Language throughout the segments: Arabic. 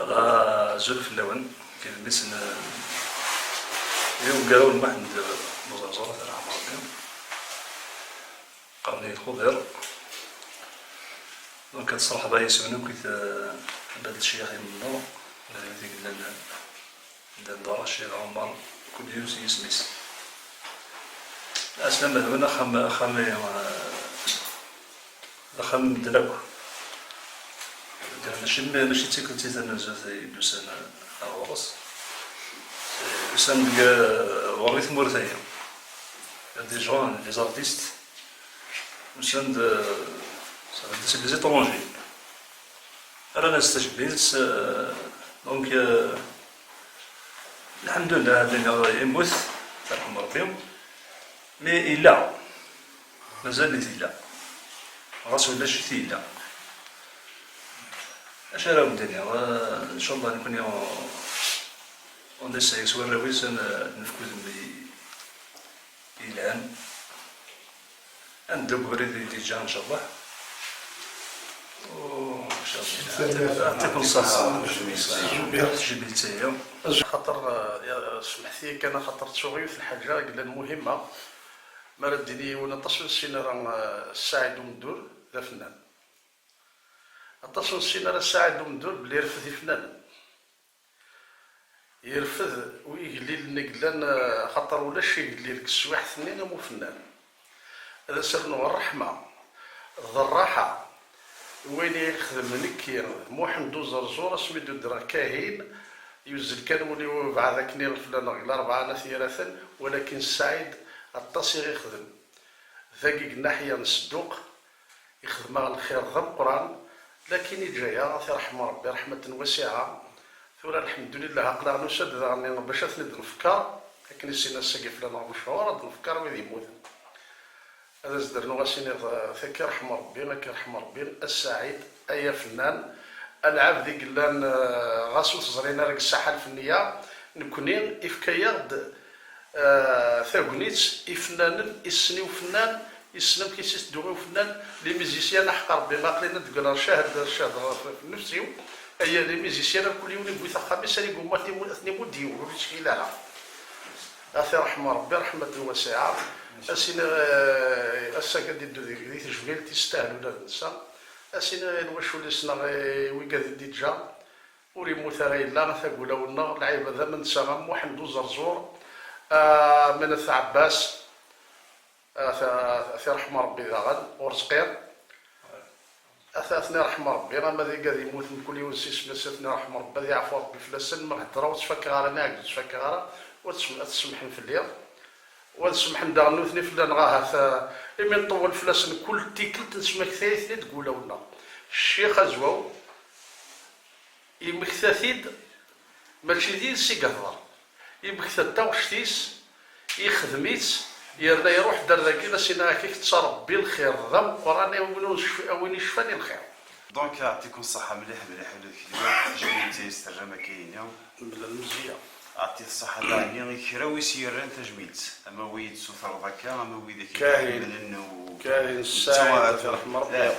زول في اللون كاين بسن اليوم قالوا لنا عند مزرزرة رحمه الله قرني الخضر دونك الصراحة بغا يسمنو كيت هاد الشيخ من النور هذيك دار الشيخ عمر كل يوم يسميس أسلم هنا خم دلو ماشي تيكلتي تنزل دوسان الغرس دوسان وغيث مورثايا دي جون لي زارتيست دوسان دي لي زيترونجي انا استجبيت دونك الحمد لله اللي يموت يرحم ربي مي إلا مازال لي تيلا غاس ولا شي تيلا اش راه الدنيا ان شاء الله نكون اون ديساي سوا راويس نفكوز الان ندوب بريد ديجا ان شاء الله ان شاء الله يعطيكم الصحه جبيتي خاطر سمحتي كان خاطر شغل في الحاجه قال المهمه ما ردني وانا تصل السنه راه الساعد ومدور ذا فنان تصل السنه راه الساعد ومدور بلي يرفد الفنان يرفد ويقلي لنا خاطر ولا شي يقلي لك السواح اثنين مو فنان هذا سرنا الرحمه الراحه وين يخدم نكير محمد زرزور سميتو درا كاهن يوزل كان ولي بعد ذاك نير فلان الاربعه ثلاثه ولكن السعيد التصير يخدم ذاك ناحيه الصدوق يخدم على الخير ذا القران لكن يجايا رحمه ربي رحمه واسعه ثورة الحمد لله عقلا نسد راني باش نبدا نفكر لكن السنه السقف لنا مشهور نفكر وين يموت هذا زدرنا غاسيني ذاك رحمه ربي لك رحمه ربي السعيد اي فنان العاب ذيك لان غاسو تزرينا راك الساحه الفنيه نكونين افكايرد ثاغنيت يفنان يسنيو فنان يسنم كيسيس دوغيو فنان لي ميزيسيان حق ربي ما قلنا تقول شاهد في نفسي اي لي ميزيسيان كل يوم يبغي خميس اللي يقوم اثني موديو مشكل لا اثي رحمه ربي رحمه واسعه اسينا اساكدي دي تشغيل تستاهلوا هذا الانسان اسينا نوشوا لسنا ويقاد ديجا وريمو ثري لا ثقولا والنار العيبه ذا من سما محمد زرزور من عباس في رحمه ربي ذا غد ورزقير اثاثني رحمه ربي راه ما ذي قاعد يموت من كل يوم سيسمساتني رحمه ربي ذي عفو ربي في السن ما هضره وتفكر على ناقد تفكر على وتسمحن في الليل وتسمحن دغنوثني في الليل غاها من طول فلاسن كل تيكل تسمك ثلاثه تقول لنا الشيخ ازواو يمكثثيد ماشي ديال سي قهضر يمكث التوشتيس يخدميت يرنا يروح دار ذاك الا سينا كيف تصرف بالخير ذم قراني وين يشفاني الخير دونك يعطيكم الصحة مليح ولا كيما جبيتي استرجمة كاين بلا المزيه عطيت الصحة داعيين كراوي سيران تجميت اما ويد سوثر ذاك اما ويد كاين الساعد رحمه ربي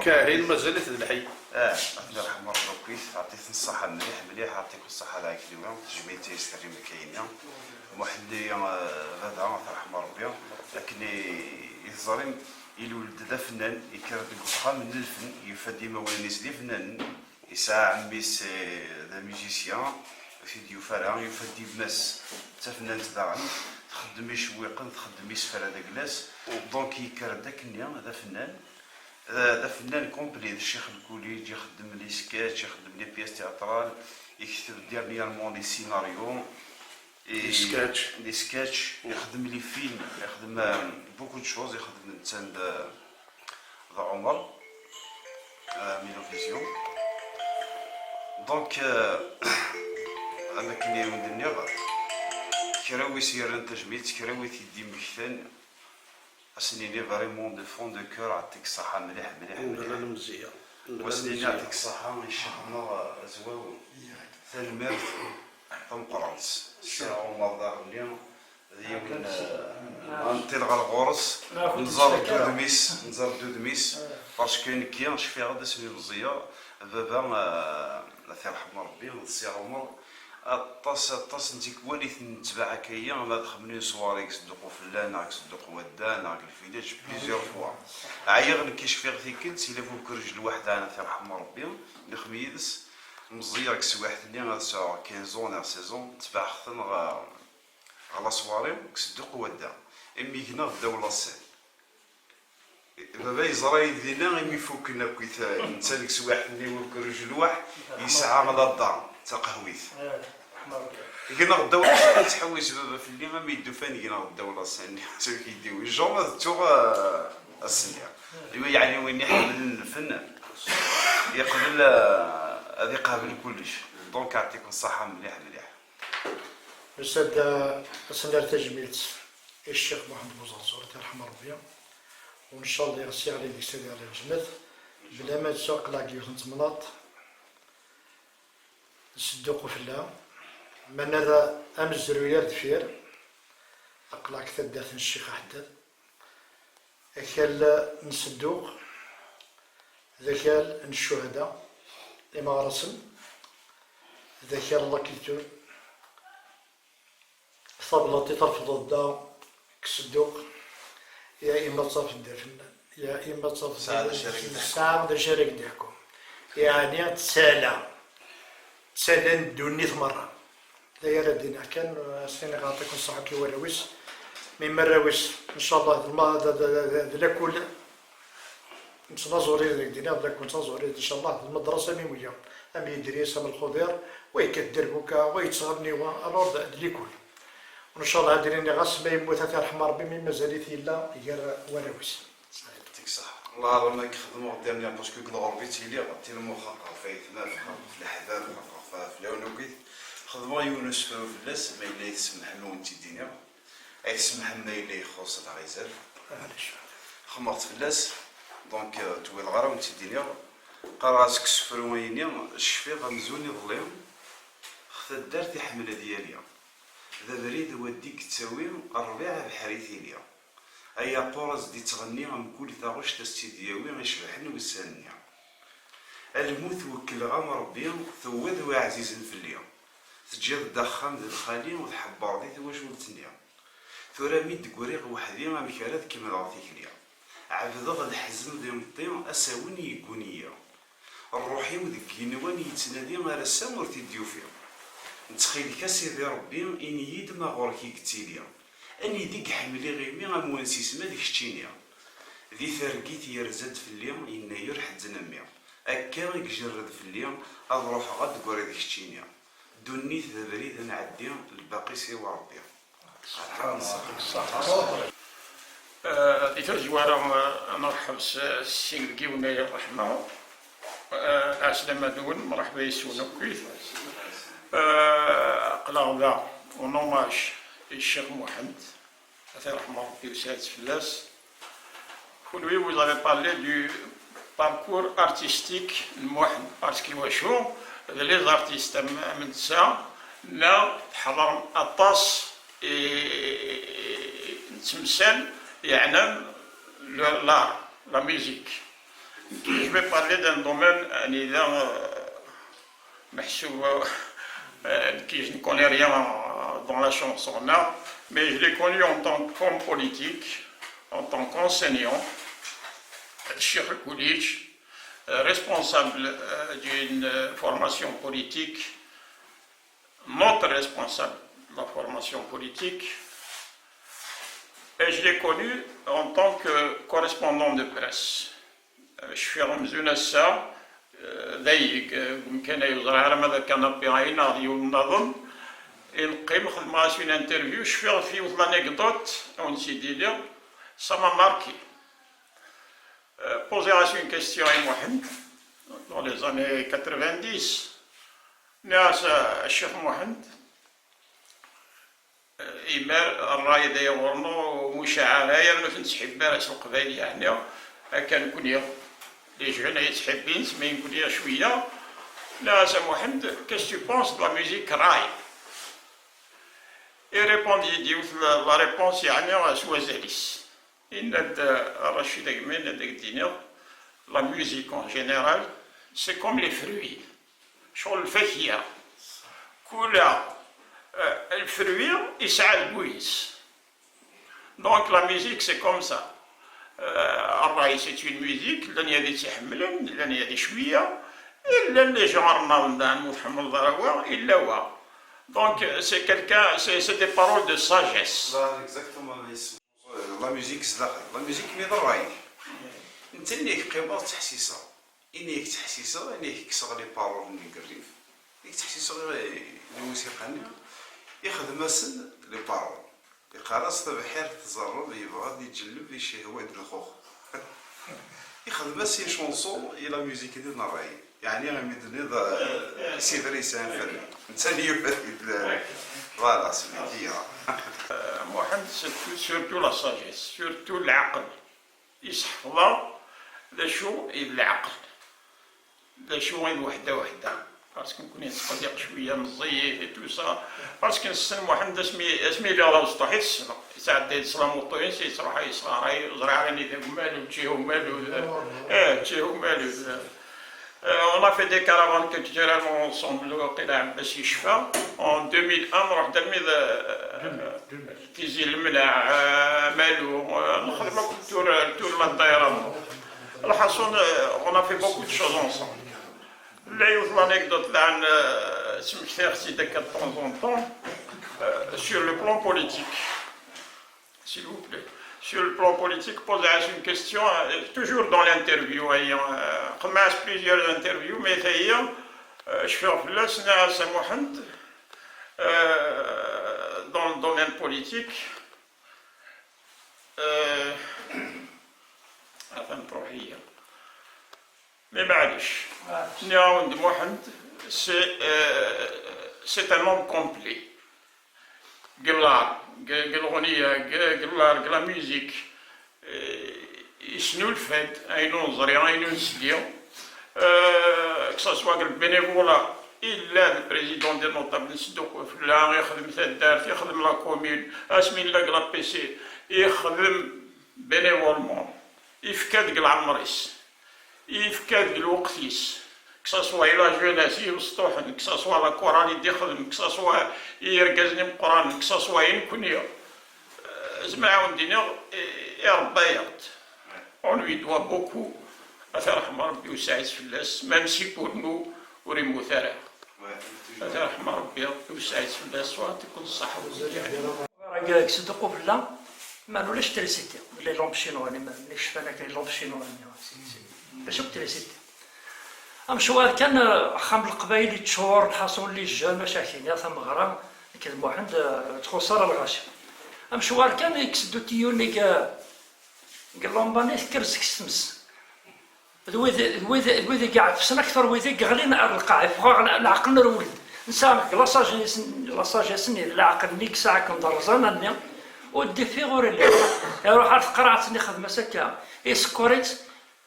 كاين مازالت الحي الله يرحم ربي عطيت الصحة مليح عطيكم الصحة داعي اليوم جبيتي استرجمة كاين محدي غدا رحمه ربي لكن يظلم يولد ذا فنان يكرد القطعه من الفن يفدي موانيس دي فنان يساع ميس ذا ميوزيسيان في ديوفارا يفدي بناس تا فنان تداعم تخدم يشويقن تخدم يسفر هذا كلاس دونك يكرد داك النيا ذا فنان كومبلي الشيخ الكوليج يخدم لي سكيتش يخدم لي بياس تياترال يكتب ديرنييرمون لي سيناريو دي سكتش يخدم لي فيلم يخدم بوكو دو شوز يخدم تاع ذا عمر ميلوفيزيون دونك انا كني ندير كراوي سيران تجميت كراوي تيدي مكثان اسنيني فريمون دو فون دو كور عطيك الصحه مليح بلا المزيه واسنيني يعطيك الصحه ان شاء الله زواو ثالمات تمقرنس الساعه ومرضى اليوم ديال نطلع الغرس نزار دودميس باسكو كاين كيان شفي غدا سمي مزيه بابا الله يرحم ربي السي عمر الطاس انت كواليت نتبعها كيا ما دخلني صواريك صدقوا فلان صدقوا ودان الفيلاج بليزيور فوا عيا غير كيشفي غير كنت الا فوق رجل واحد انا يرحم ربي اللي خميدس مزيرك سي واحد اللي غا 15 سيزون تبع خثن على صواري صدقوا ودان امي هنا الدوله الصين بابا يزرى يدينا غير يفوكنا كيت انسان كس واحد اللي فوق رجل واحد يسعى على الدار تقهويت قلنا الدولة تحوس بابا في اللي ما يدو فاني قلنا الدولة الصينية سوي كيديو الجون تشوف الصينية يعني وين يحمل الفنان يقبل هذه قابل كلش دونك يعطيكم الصحة مليح مليح. أستاذ أسنار تجميلت الشيخ محمد بوزرزور يرحمه ربي وإن شاء الله يغسي عليه يكسد على الجنة بلا ما تسوق لاقي تمناط نصدقوا في الله من هذا أمزرو دفير أقلع كثدات الشيخ حداد أكل نصدق ذكال الشهداء إما رسم ذكال الله كيتون صابلاتي ترفض الدا كصدق يا إما تصاف الدفن يا إما تصاف ساعة شارك ضحكوا يعني تسالى دوني مرة لا يا ردينا كان سيني غاطيكم الصحة كي وراويس من مراويس إن شاء الله لكل نتنازوري ذاك دينا بلا كنت نزوري إن شاء الله المدرسة ميمية أم يدريس أم الخضير ويكدر بوكا ويتصغرني والأرض لكل وإن شاء الله هادريني غاس ما يموت يرحم ربي من مازاليت إلا غير وراويس. يعطيك الصحة. الله راه ما يخدموا قدامنا باسكو كل غربيت اللي غطي المخ فايتنا في الأحداث في الأونوكيت خدموا يونس في اللاس ما إلا يسمح له أنت الدنيا يسمح لنا إلا يخص العزال خمرت في اللاس دونك تويل غرا وأنت الدنيا قراسك سفرويني الشفي غمزوني ظليم خذ دارتي حملة ديالي ذا بريد وديك تساوي الربيع بحريثي ليا أي قرص دي تغني عن كل ثاغش تستدياوي غيشبحني وسانيا الموت وكل غام ربي ثوذ وعزيز في اليوم تجيب دخان ذي الخالي وتحبر ذي واش ولتنيا ثورا ميد قريق وحدي ما مكالات كيما رعطيك ليا عبد الحزن ذي مطيم أساوني يقونيا الروحي وذيك ينواني يتنادي ما رسام ورتي ديوفيا نتخيل كاسيدي ربي إني يد ما غورك يكتيليا أني ديك حملي غيمي غموانسي سما ديك شتينيا ذي ثرقيت يرزد في اليوم إنا يرحد زنميا أكا يجرد في اليوم أروح غد قوري ديك شتينيا دونيت ذا بريد نعدي الباقي سوا ربي. ديك الجوارة نرحب السينكي ونايا الرحمة العسلامة دون مرحبا يسونا كويس قلاغدا ونوماج الشيخ محمد الله يرحمه ربي ويسعد فلاس. Oui, vous avez parlé du parcours artistique de Mohamed, parce que les artistes من تسعة لا تحضر الطاس تمثال يعني l'art, la musique. Je vais parler d'un domaine qui je ne connais rien dans la chanson là, mais je l'ai connu en tant qu'homme politique, en tant qu'enseignant, Cheikh Koulich, responsable d'une formation politique, notre responsable de la formation politique, et je l'ai connu en tant que correspondant de presse. Je suis رمزونا الساعة ضيق كان يزرع على ماذا كان بعين نظن القيم خدمة une interview je fais une anecdote on s'est dit là ça m'a marqué poser une question à Mohamed dans les années 90 ناس الشيخ محمد إمار الراي دا يورنو مشاعرايا ما تنسحب باس القبائل يعني كان كونيا les jeunes يتحبين سمين كونيا شوية ناس محمد qu'est-ce que tu penses de la musique raï et répondit dit la réponse يعني سوازاليس إن الرشيد أجمل هذاك الدينار la musique en général c'est comme les fruits شغل الفاكهة كل الفروي يسعى البويس. دونك لا ميوزيك سي كوم سا. الراي سي اون ميوزيك لان يدي تحملن لان يدي شويه الا لي جونر محمد ضراوه الا هو. دونك سي كالكان سي دي بارول دو ساجيس. لا اكزاكتومون لا ميوزيك زداخل لا ميوزيك مي الراي انت اللي قيمه تحسيسها انك تحسيسها انك كسر لي بارول اللي قريف انك تحسيسها الموسيقى يخدم سن لي بارول يقراص بحير تزرب يبغى يتجلب يشي هو يدير الخوخ يخدم سي شونسون الى ميوزيك ديال الراي يعني غيمدني سي دريسان فن انسان يفيد فوالا سميتي محمد سورتو لا ساجيس سورتو العقل يسحفظها لشو العقل لشو وحده وحده باسكو نكون يتقلق شويه مزيف تو سا باسكو السن محمد اسمي اللي راه وسطو حيت السنه يساعد يصرا موطوين يصرا يصرا راهي زرع راني مالو تجيهم مالو تجيهم مالو. On a fait des caravanes culturelles ensemble وقيلا عباس يشفى. En 2001 نروح تلميذ كيزي الملع مالو نخدمو تور لا الطيران الحصون. On a fait beaucoup de choses ensemble. لا يوث l'anecdote تاع سمحتي اختي داك de temps en temps sur le plan politique s'il vous plaît. Sur le plan politique, poser une question, toujours dans l'interview. On a plusieurs interviews, mais je fais dans le domaine politique. Mais Mohamed, c'est un homme complet. قال لا ميوزيك شنو الفات اينو نزري اينو نسديو كساسوا البينيفولا الا البريزيدون ديال نوطابل نسدو فلا يخدم في الدار يخدم لا كومين اسمي لا بيسي يخدم بينيفولمون يفكاد العمريس يفكاد الوقتيس كساسوا إلا جوناس يوسطوحن كساسوا لا قران يدي يخدم كساسوا يركزني من القران كساسوا ينكونيا زعما ودينا يا ربي يغط on lui doit beaucoup أترحم ربي وسعيد فلاس ميم سي بور نو وريمو ثرى أترحم ربي وسعيد فلاس ويعطيكم الصحة والعافية. كصدقوا بالله ما نولاش تريسيتي لي لومب شينوا انا مانيش فانا كاين لومب شينوا باش تريسيتي مشوار كان خام القبايل تشور الحصون اللي جا مشاكل يا ثم غرام كان واحد تخسر الغاشي مشوار كان يكسدو تيوني قال لهم باني كرسك السمس الوذي قاعد في سنه اكثر وذي غلينا على القاع يبغى العقل نرولد نسامح لاصاجيس العقل نيك ساعه كندرزانا ودي في غور اللي يروح عرف قرعتني خدمه سكا يسكوريت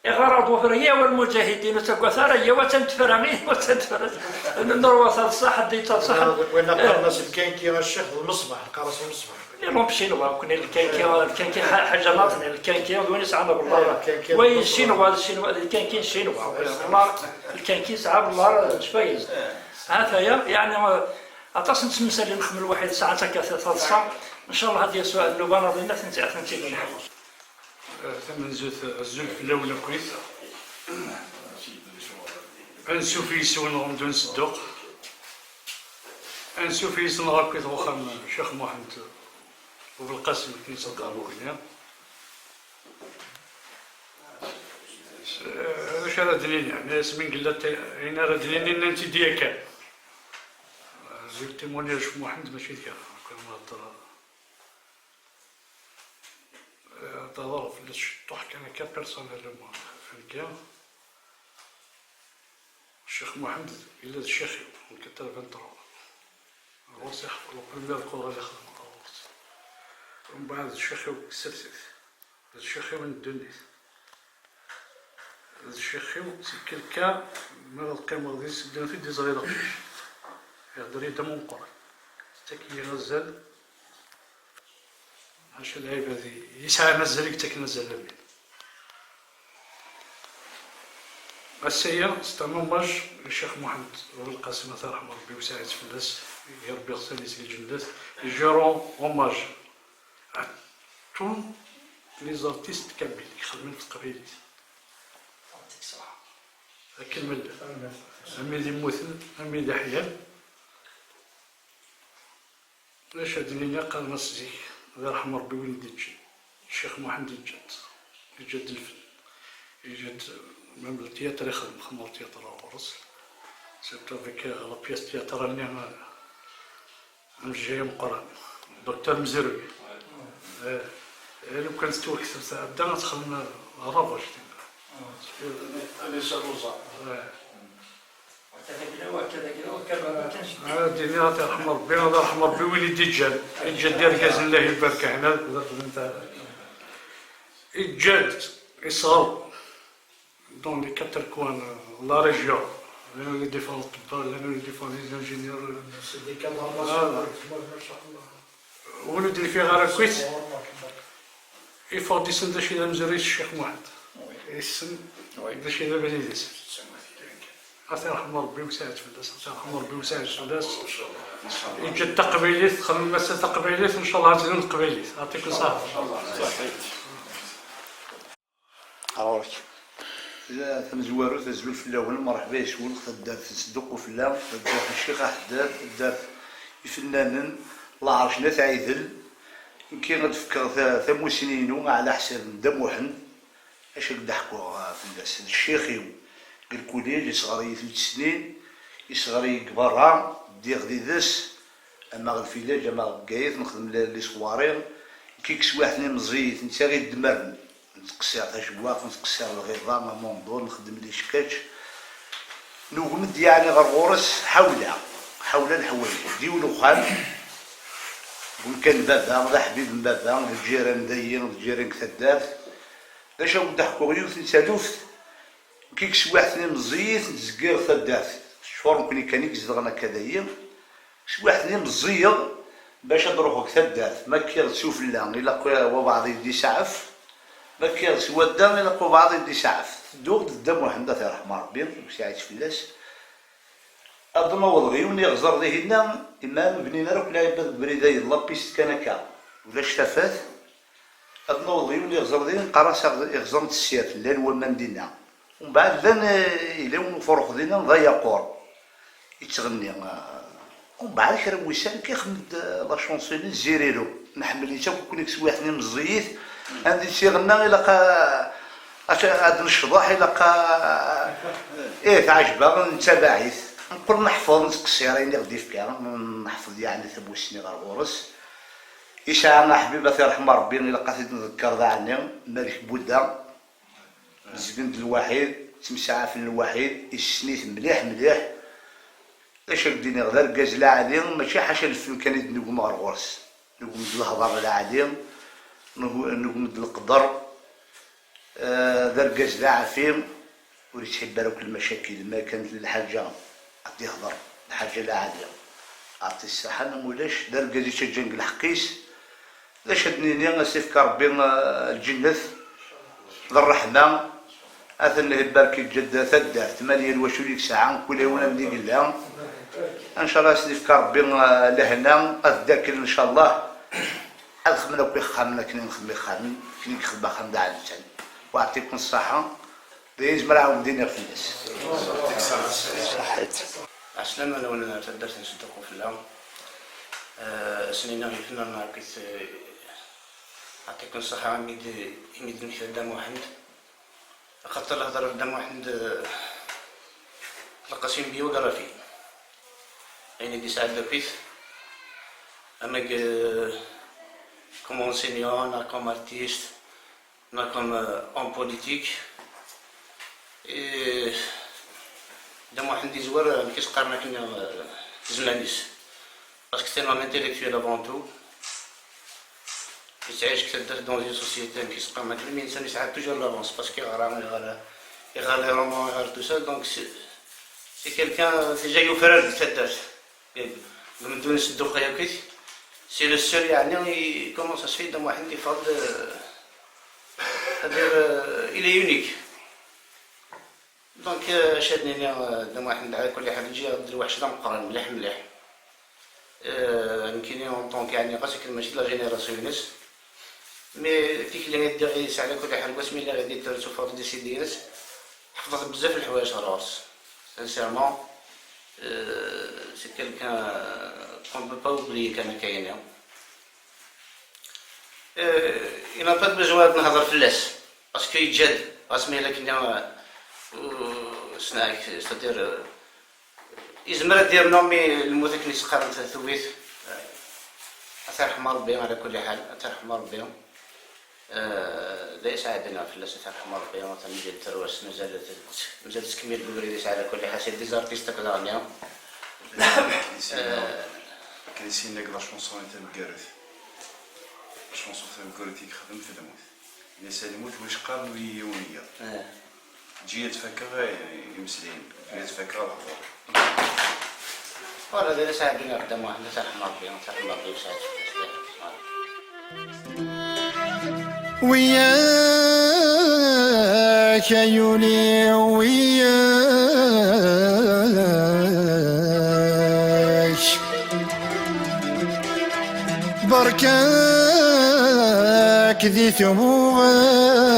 غرض وفريا والمجاهدين وتقوثار هي وتنتفرغين وتنتفرغ نروى الصح ديت الصح وين قرنص كاين كي الشيخ المصباح قرص المصباح اللي لهم شينوا كنا الكاين حاجه ناطنه الكاين وين يسعى بالله وين شينوا الكاين شينوا والله الكاين ساعه بالله شفايز هذا يعني عطاس نتمسى اللي نخدم الواحد ساعه كثر ساعه ان شاء الله هذه سؤال اللبانه ضينا ثنتي ثمن الزول الاولى كويس انسوفي يسون غمدون صدوق انسوفي يسنغا كويس وخام شيخ محمد وبالقاسم كنيسة القانونية هذا شرا دليل يعني اسمين قلت هنا راه دليل انت ديالك زلت مونيا شيخ محمد ماشي ديالك كان مهضر تظرف للشطوح كان كبيرسونيلمون فهمتيا الشيخ محمد إلا الشيخ نكتب بنطرو الروس يحفظ البريمير القدرة اللي خدم الروس ومن بعد الشيخ كسرسيت الشيخ من الدنيا الشيخ كلكا مالا القيمة ديس بدنا في دي صغيرة يقدر يدمون قرى تكي غزال عشان العيب هذه يسعى نزلك تك نزل لمين السيئة c'est un hommage للشيخ محمد بن القاسم الله يرحمه ربي ويسعد فلاس يا ربي يغفر لي الجنات. Je rends hommage à tous les artistes kabyles يخدموا في التقبيليت. يعطيك الصحة. كلمة أمي دي موثل أمي دي حيان لاش هاد لينا قال نصزي الله يرحم ربي ولدي الشيخ محمد الجد الفن يجد même le théâtre يخدم خمر تياتر ورس سيرتو افيك لا بياس تياتر اللي أنا جاي مقرن دكتور مزروي لو كان ستوك ساعة بدنا ندخل رافاج ديني الله يرحم ربي الله يرحم ربي وليدي الجد ديال كاز الله يبارك هنا الجد يصغر دون لي كاتر كوان لا ريجيون لانه اللي ديفون الطباء لانه اللي ديفون لي انجينيور ولد اللي فيه غير كويس يفوت يسند شي مزري الشيخ محمد يسن باش يدير بليديس الله يرحم ربي ويساعد فلاس الله يرحم ربي ويساعد فلاس يجي التقبيليت خلينا مسا تقبيليت ان شاء الله غتزيدو التقبيليت يعطيكم الصحة. ثم زوارو تزول في الاول مرحبا يسول خدام في الصدق وفي الله خدام في الشيخ احداث خدام الفنانين الله عرشنا تعيدل يمكن غتفكر ثمو سنينو على حساب دم وحن اش ضحكوا في الناس الشيخ الكوليج يصغر 3 سنين يصغر كبارها دير ديدس اما الفيلاج اما بقايت نخدم لي صواريغ كيكس واحد مزيت انت غير دمرن نتقسي على شواف نتقسي على الغيظام موندور نخدم لي شكاش نوقمد يعني غرغورس حول الحوايج ديولو خان قول كان بابا غدا حبيب بابا الجيران دايين الجيران كثداف باش ضحكوا غيوث نسالوف كيكس واحد مزيت نتزكير ثداف الشهور ممكن كان يزدغنا كذايا شي واحد مزير باش نروحو ثداف ما كيرسوف لا الا وبعض يدي سعف ما كيرسوا الدم الا بعض يدي سعف دوق الدم وحده يرحم ربي ويساعد فلاس أظن وضغيوني غزر ذي هنا إمام بنينا روك لاعب بريداي الله بيست كان كا ولا شتفات أظن وضغيوني غزر ذي قراص غزر السيات الليل ومن دينا ومن بعد ذن إلى فرق دينا ضيا قور يتغني ومن بعد كرا وسام كيخمد لا شونسوني زيريرو نحمل يتا كون يكسب واحد مزيت عندي شي غنا إلا هاد الشضاح إلا تعجبها نتابعيث نقول نحفظ نتقصيرين غدي في كارم نحفظ يعني ثبو سني غير غورس يشعرنا حبيبه يرحم ربي الا لقيت نذكر ذا عني مالك بودا زبند الوحيد تمسعف الوحيد يسنيت مليح اش بدينا غير كاز لا عليهم ماشي حاشا الفن كان نقوم غير غورس نقوم الهضر لا عليهم نقوم القدر دار كاز لا عافيم وريت تحب بالك المشاكل ما كانت الحاجه عطي يهضر الحاجه لا عاديه عطي الصحه مولاش دار كازي تجنق الحقيس لا شدني نسيفك ربي الجنة ذا الرحمه اثن يبارك الجد ثدار 28 ساعه كل يوم ملي قلنا ان شاء الله سيفك ربي لهنا الذاكر ان شاء الله الخمنا كي خامنا كني نخدم خامن كني نخدم خام داع الجن ويعطيكم الصحه دايز مرعاون دينا في الناس عسلامة أنا وانا تقدرت نصدقوا في الله سنينا في فنان كيس يعطيكم الصحة يميد نمشي قدام واحد خاطر الهضرة قدام واحد القسيم بيو قرا فيه يعني دي ساعات لابيس أما comme enseignant, comme artiste, comme homme politique. دام واحد يزور ما كيتقارنا كنا زمانيس باسكو سي ان انتيليكتويل افون تو يتعيش كتدار دون اون سوسيتي ما كيتقارنا كل الانسان يسعى توجور لافونس باسكو يغرى لي رومون يغرى تو سا دونك سي كيلكان ديجا يفرر كتدار من دون الصدوق ياكيت سي لو سول يعني كومون سا سفي دام واحد يفرض هادير الي يونيك دونك شادني دام واحد على كل حال نجي ندير واحد شدا مقارن مليح مليح. يمكن اون طونك يعني قاسك ماشي لا جينيراسيونيس مي فيك اللي غادي يسعى على كل حال واسمي اللي غادي دير سوفور ديسيديرس حفظت بزاف الحوايج راس سانسيرمون سي كيلكان كون بو با اوبليي كان كاين انا با بجواد نهضر فلاس باسكو يتجاد اسمي لك كنا سناك ستدير يزمر دير نومي الموت كني سقرت ثويت أترحم ربي على كل حال أترحم ربي لا يساعدنا في الناس أترحم ربي مثلا نجي التروس مازال تكميل بالبريديس على كل حال سي ديزارتيست كذا كنسينا كذا شونسون تاع مكارث شونسون تاع مكارث يخدم في الموت إلا سالموت واش قال ويونية تجي يتفكر يمسلين يتفكر الحضور ولا لا يساعدنا قدام واحد أترحم ربي يساعد وياك عيوني وياك بركاك ذي ثموغك